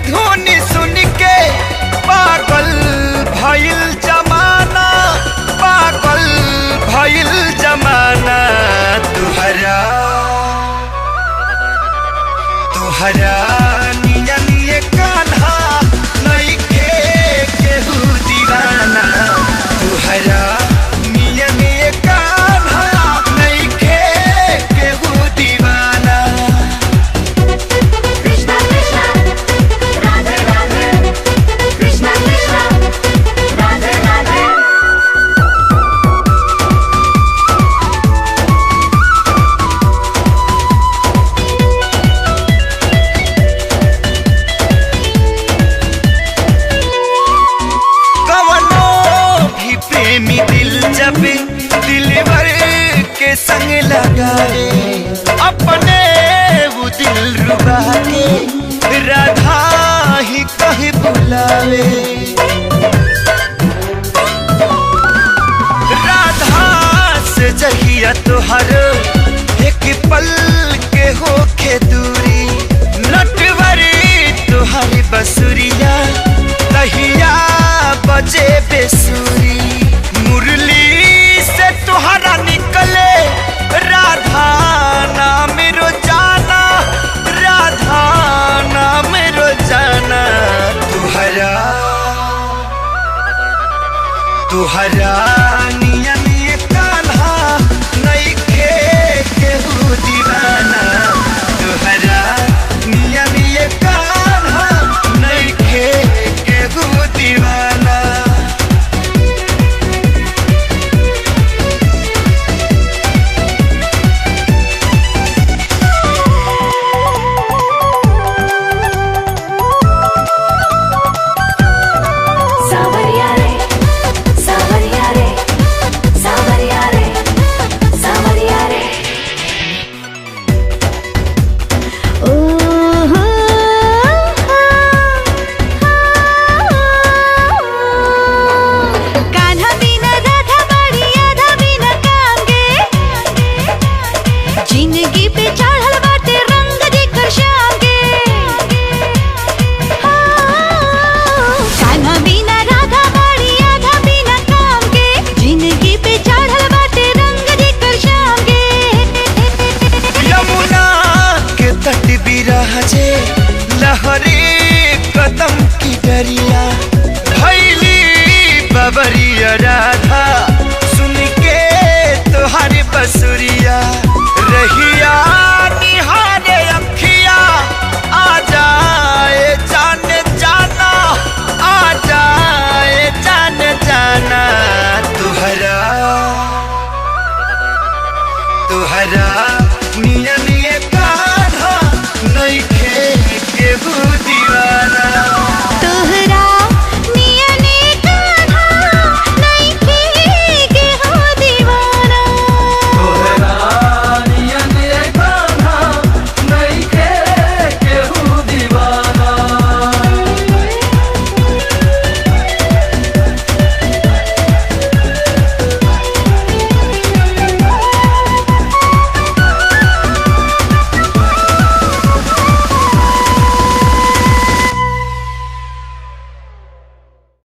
धुन सुन के पागल भइल जमाना, पागल भइल जमाना। तुहरा तुहरा नियन ये कान्हा नइखे केहू दीवाना। तुहरा नियन ये कान्हा नइखे केहू दीवाना। कृष्णा कृष्णा राधे राधे, कृष्णा कृष्णा राधे राधे। कवनो भी प्रेमी दिल जब दिलवर के संग लगाए, अपने वो दिल रुबा के राधा ही कहीं बुलावे। राधा से जहिया तुहर एक पल के होखे दूरी, नटवरी तुहरी बसुरिया तहिया बजे बेसुरी। मुरली से तुहरा निकले राधा नाम रोजाना, राधा नाम रोजाना। तुहरा तुहरा